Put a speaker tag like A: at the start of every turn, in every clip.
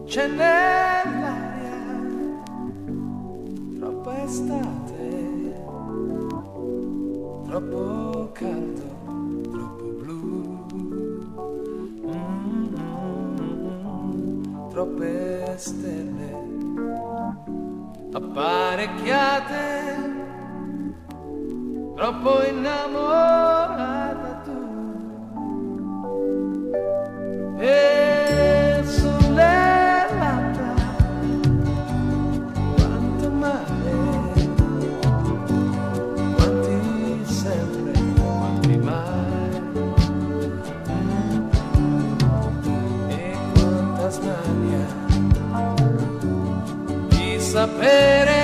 A: C'è nell'aria troppa estate, troppo caldo, troppo blu, troppe stelle apparecchiate, troppo innamorata tu. E sulle labbra quanto male, quanti sempre, quanti mai, e quanta smania di sapere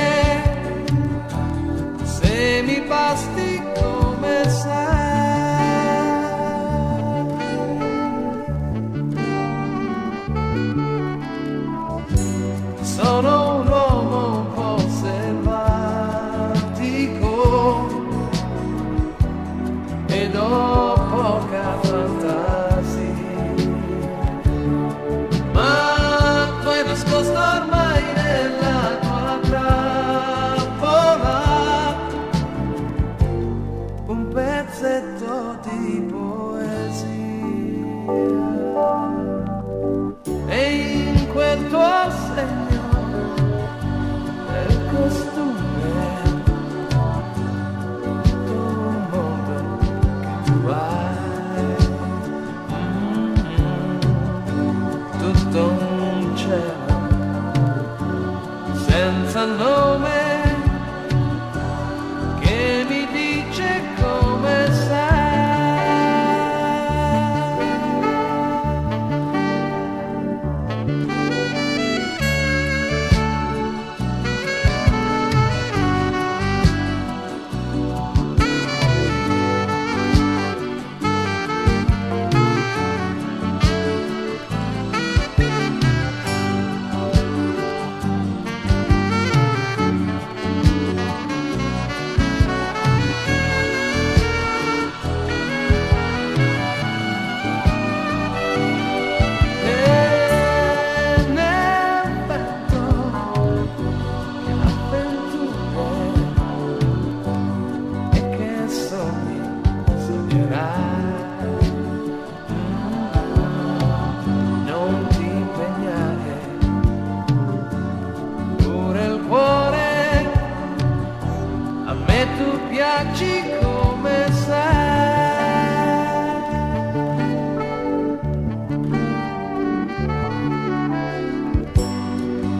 A: se mi basti come sai. Sono un uomo un po' selvatico ed ho poca fantasia, ma tu hai nascosto ormai nella tua trappola un pezzetto di poesia, e in quel tuo segno del costume tutto un mondo che tu hai, tutto un cielo senza nome che mi dice come sei. Non ti impegnare, pure il cuore, a me tu piaci come sei.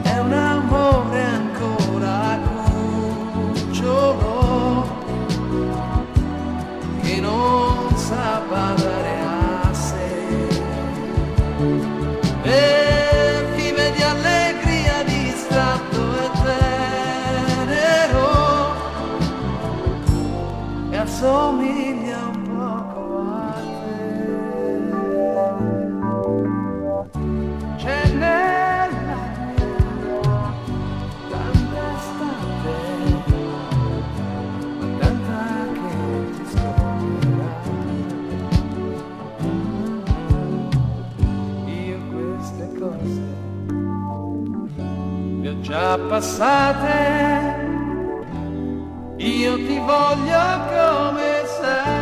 A: È un amore ancora cucciolo che non sa badare a sé, e vive di allegria, distratto e tenero, e assomiglia un poco a te. C'è nell'aria tanta estate, ma tanta che ti scoprirà. Io queste cose le ho già passate, io ti voglio come sei.